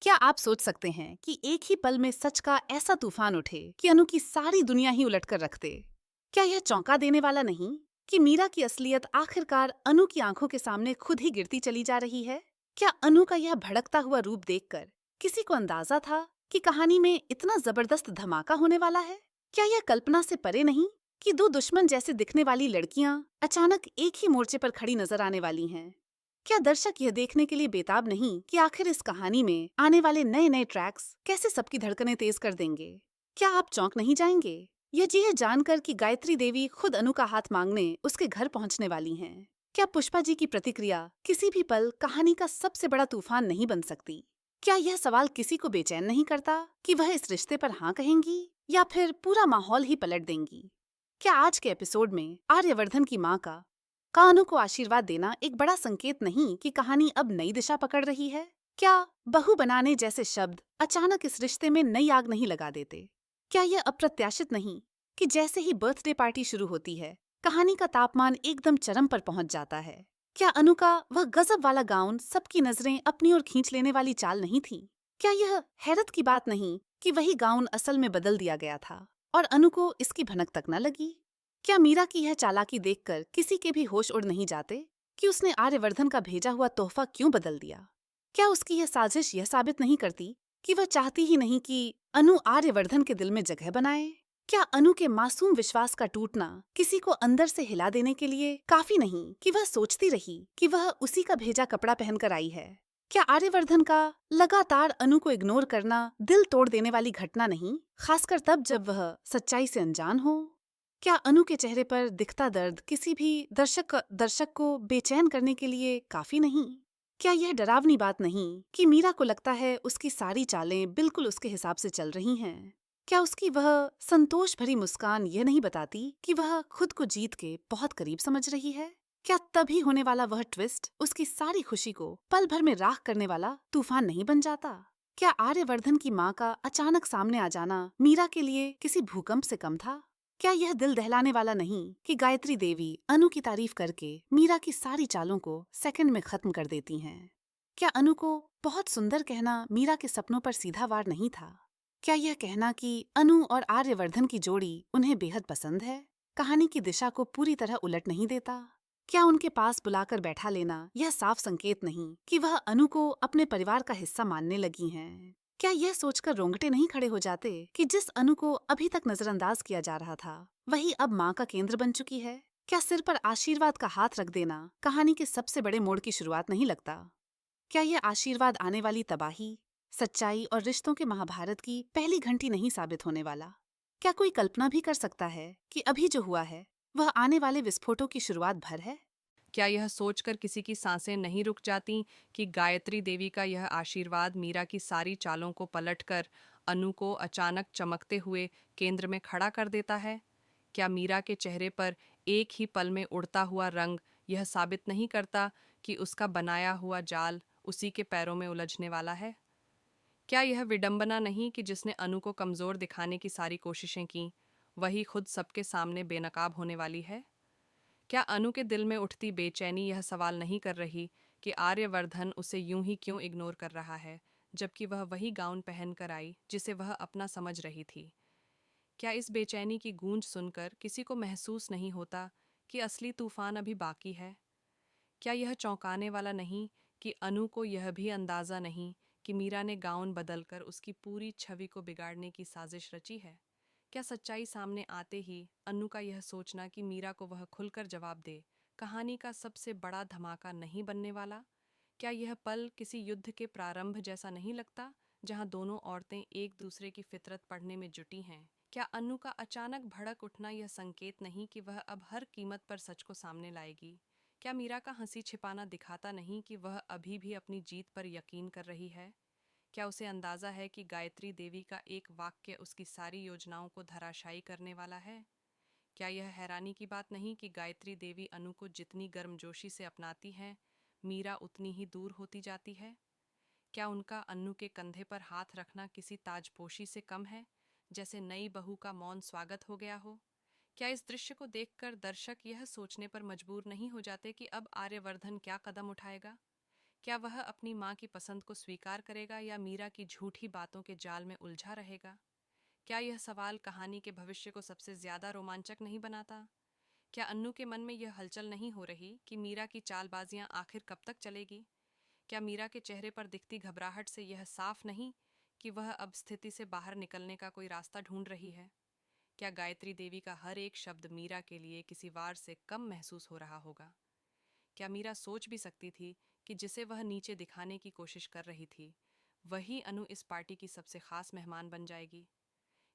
क्या आप सोच सकते हैं कि एक ही पल में सच का ऐसा तूफान उठे कि अनु की सारी दुनिया ही उलट कर रख दे? क्या यह चौंका देने वाला नहीं कि मीरा की असलियत आखिरकार अनु की आंखों के सामने खुद ही गिरती चली जा रही है? क्या अनु का यह भड़कता हुआ रूप देखकर किसी को अंदाजा था कि कहानी में इतना जबरदस्त धमाका होने वाला है? क्या यह कल्पना से परे नहीं कि दो दुश्मन जैसे दिखने वाली लड़कियां अचानक एक ही मोर्चे पर खड़ी नजर आने वाली हैं? क्या दर्शक यह देखने के लिए बेताब नहीं कि आखिर इस कहानी में आने वाले नए नए ट्रैक्स कैसे सबकी धड़कनें तेज कर देंगे? क्या आप चौंक नहीं जाएंगे यह जानकर कि गायत्री देवी खुद अनु का हाथ मांगने उसके घर पहुंचने वाली हैं? क्या पुष्पा जी की प्रतिक्रिया किसी भी पल कहानी का सबसे बड़ा तूफान नहीं बन सकती? क्या यह सवाल किसी को बेचैन नहीं करता कि वह इस रिश्ते पर हाँ कहेंगी या फिर पूरा माहौल ही पलट देंगी? क्या आज के एपिसोड में आर्यवर्धन की माँ का अनु को आशीर्वाद देना एक बड़ा संकेत नहीं कि कहानी अब नई दिशा पकड़ रही है? क्या बहू बनाने जैसे शब्द अचानक इस रिश्ते में नई आग नहीं लगा देते? क्या यह अप्रत्याशित नहीं कि जैसे ही बर्थडे पार्टी शुरू होती है कहानी का तापमान एकदम चरम पर पहुंच जाता है? क्या अनु का वह गजब वाला गाउन सबकी नजरें अपनी ओर खींच लेने वाली चाल नहीं थी? क्या यह हैरत की बात नहीं कि वही गाउन असल में बदल दिया गया था और अनु को इसकी भनक तक न लगी? क्या मीरा की यह चालाकी देखकर किसी के भी होश उड़ नहीं जाते कि उसने आर्यवर्धन का भेजा हुआ तोहफा क्यों बदल दिया? क्या उसकी यह साजिश यह साबित नहीं करती कि वह चाहती ही नहीं कि अनु आर्यवर्धन के दिल में जगह बनाए? क्या अनु के मासूम विश्वास का टूटना किसी को अंदर से हिला देने के लिए काफी नहीं कि वह सोचती रही कि वह उसी का भेजा कपड़ा पहनकर आई है? क्या आर्यवर्धन का लगातार अनु को इग्नोर करना दिल तोड़ देने वाली घटना नहीं, खासकर तब जब वह सच्चाई से अनजान हो? क्या अनु के चेहरे पर दिखता दर्द किसी भी दर्शक को बेचैन करने के लिए काफी नहीं? क्या यह डरावनी बात नहीं कि मीरा को लगता है उसकी सारी चालें बिल्कुल उसके हिसाब से चल रही हैं? क्या उसकी वह संतोष भरी मुस्कान यह नहीं बताती कि वह खुद को जीत के बहुत करीब समझ रही है? क्या तभी होने वाला वह ट्विस्ट उसकी सारी खुशी को पल भर में राख करने वाला तूफान नहीं बन जाता? क्या आर्यवर्धन की माँ का अचानक सामने आ जाना मीरा के लिए किसी भूकंप से कम था? क्या यह दिल दहलाने वाला नहीं कि गायत्री देवी अनु की तारीफ करके मीरा की सारी चालों को सेकंड में खत्म कर देती हैं? क्या अनु को बहुत सुंदर कहना मीरा के सपनों पर सीधा वार नहीं था? क्या यह कहना कि अनु और आर्यवर्धन की जोड़ी उन्हें बेहद पसंद है कहानी की दिशा को पूरी तरह उलट नहीं देता? क्या उनके पास बुलाकर बैठा लेना यह साफ संकेत नहीं कि वह अनु को अपने परिवार का हिस्सा मानने लगी हैं? क्या यह सोचकर रोंगटे नहीं खड़े हो जाते कि जिस अनु को अभी तक नजरअंदाज किया जा रहा था वही अब माँ का केंद्र बन चुकी है? क्या सिर पर आशीर्वाद का हाथ रख देना कहानी के सबसे बड़े मोड़ की शुरुआत नहीं लगता? क्या यह आशीर्वाद आने वाली तबाही, सच्चाई और रिश्तों के महाभारत की पहली घंटी नहीं साबित होने वाला? क्या कोई कल्पना भी कर सकता है कि अभी जो हुआ है वह आने वाले विस्फोटों की शुरुआत भर है? क्या यह सोचकर किसी की सांसें नहीं रुक जाती कि गायत्री देवी का यह आशीर्वाद मीरा की सारी चालों को पलटकर अनु को अचानक चमकते हुए केंद्र में खड़ा कर देता है? क्या मीरा के चेहरे पर एक ही पल में उड़ता हुआ रंग यह साबित नहीं करता कि उसका बनाया हुआ जाल उसी के पैरों में उलझने वाला है? क्या यह विडंबना नहीं कि जिसने अनु को कमजोर दिखाने की सारी कोशिशें की, वही खुद सबके सामने बेनकाब होने वाली है? क्या अनु के दिल में उठती बेचैनी यह सवाल नहीं कर रही कि आर्यवर्धन उसे यूं ही क्यों इग्नोर कर रहा है, जबकि वह वही गाउन पहन कर आई जिसे वह अपना समझ रही थी? क्या इस बेचैनी की गूंज सुनकर किसी को महसूस नहीं होता कि असली तूफान अभी बाकी है? क्या यह चौंकाने वाला नहीं कि अनु को यह भी अंदाजा नहीं कि मीरा ने गाउन बदलकर उसकी पूरी छवि को बिगाड़ने की साजिश रची है? क्या सच्चाई सामने आते ही अनु का यह सोचना कि मीरा को वह खुलकर जवाब दे कहानी का सबसे बड़ा धमाका नहीं बनने वाला? क्या यह पल किसी युद्ध के प्रारंभ जैसा नहीं लगता, जहां दोनों औरतें एक दूसरे की फितरत पढ़ने में जुटी हैं? क्या अनु का अचानक भड़क उठना यह संकेत नहीं कि वह अब हर कीमत पर सच को सामने लाएगी? क्या मीरा का हंसी छिपाना दिखाता नहीं कि वह अभी भी अपनी जीत पर यकीन कर रही है? क्या उसे अंदाजा है कि गायत्री देवी का एक वाक्य उसकी सारी योजनाओं को धराशायी करने वाला है? क्या यह हैरानी की बात नहीं कि गायत्री देवी अनु को जितनी गर्मजोशी से अपनाती हैं, मीरा उतनी ही दूर होती जाती है? क्या उनका अन्नू के कंधे पर हाथ रखना किसी ताजपोशी से कम है, जैसे नई बहू का मौन स्वागत हो गया हो? क्या इस दृश्य को देखकर दर्शक यह सोचने पर मजबूर नहीं हो जाते कि अब आर्यवर्धन क्या कदम उठाएगा? क्या वह अपनी माँ की पसंद को स्वीकार करेगा या मीरा की झूठी बातों के जाल में उलझा रहेगा? क्या यह सवाल कहानी के भविष्य को सबसे ज्यादा रोमांचक नहीं बनाता? क्या अन्नू के मन में यह हलचल नहीं हो रही कि मीरा की चालबाजियां आखिर कब तक चलेगी? क्या मीरा के चेहरे पर दिखती घबराहट से यह साफ नहीं कि वह अब स्थिति से बाहर निकलने का कोई रास्ता ढूंढ रही है? क्या गायत्री देवी का हर एक शब्द मीरा के लिए किसी वार से कम महसूस हो रहा होगा? क्या मीरा सोच भी सकती थी कि जिसे वह नीचे दिखाने की कोशिश कर रही थी, वही अनु इस पार्टी की सबसे खास मेहमान बन जाएगी?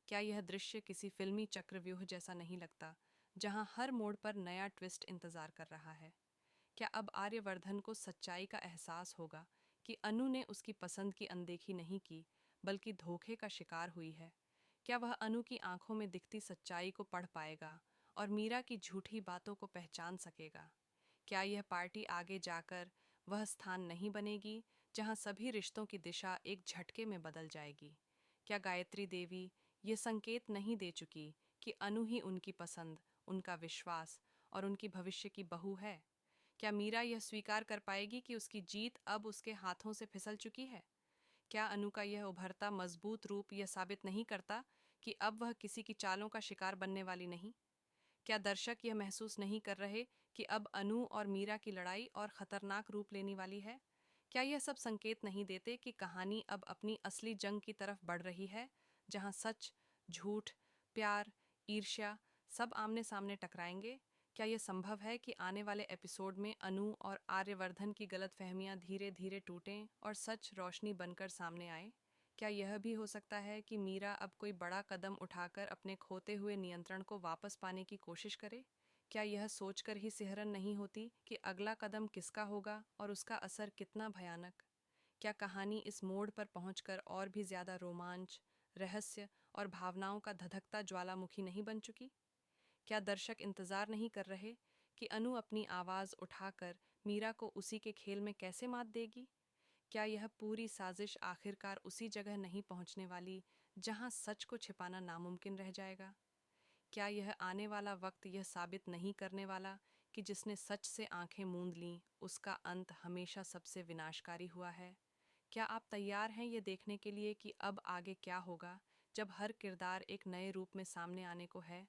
क्या यह दृश्य किसी फिल्मी चक्रव्यूह जैसा नहीं लगता, जहां हर मोड़ पर नया ट्विस्ट इंतजार कर रहा है? क्या अब आर्यवर्धन को सच्चाई का एहसास होगा कि अनु ने उसकी पसंद की अनदेखी नहीं की, बल्कि धोखे का शिकार हुई है? क्या वह अनु की आंखों में दिखती सच्चाई को पढ़ पाएगा और मीरा की झूठी बातों को पहचान सकेगा? क्या यह पार्टी आगे जाकर वह स्थान नहीं बनेगी जहां सभी रिश्तों की दिशा एक झटके में बदल जाएगी? क्या गायत्री देवी ये संकेत नहीं दे चुकी कि अनु ही उनकी पसंद, उनका विश्वास और उनकी भविष्य की बहू है? क्या मीरा यह स्वीकार कर पाएगी कि उसकी जीत अब उसके हाथों से फिसल चुकी है? क्या अनु का यह उभरता मजबूत रूप यह साबित नहीं करता कि अब वह किसी की चालों का शिकार बनने वाली नहीं? क्या दर्शक यह महसूस नहीं कर रहे कि अब अनु और मीरा की लड़ाई और खतरनाक रूप लेने वाली है? क्या यह सब संकेत नहीं देते कि कहानी अब अपनी असली जंग की तरफ बढ़ रही है, जहां सच, झूठ, प्यार, ईर्ष्या सब आमने सामने टकराएंगे? क्या यह संभव है कि आने वाले एपिसोड में अनु और आर्यवर्धन की गलतफहमियां धीरे धीरे टूटें और सच रोशनी बनकर सामने आए? क्या यह भी हो सकता है कि मीरा अब कोई बड़ा कदम उठाकर अपने खोते हुए नियंत्रण को वापस पाने की कोशिश करे? क्या यह सोचकर ही सिहरन नहीं होती कि अगला कदम किसका होगा और उसका असर कितना भयानक? क्या कहानी इस मोड़ पर पहुंचकर और भी ज्यादा रोमांच, रहस्य और भावनाओं का धधकता ज्वालामुखी नहीं बन चुकी? क्या दर्शक इंतजार नहीं कर रहे कि अनु अपनी आवाज उठाकर मीरा को उसी के खेल में कैसे मात देगी? क्या यह पूरी साजिश आखिरकार उसी जगह नहीं पहुंचने वाली जहां सच को छिपाना नामुमकिन रह जाएगा? क्या यह आने वाला वक्त यह साबित नहीं करने वाला कि जिसने सच से आंखें मूंद लीं, उसका अंत हमेशा सबसे विनाशकारी हुआ है? क्या आप तैयार हैं ये देखने के लिए कि अब आगे क्या होगा, जब हर किरदार एक नए रूप में सामने आने को है?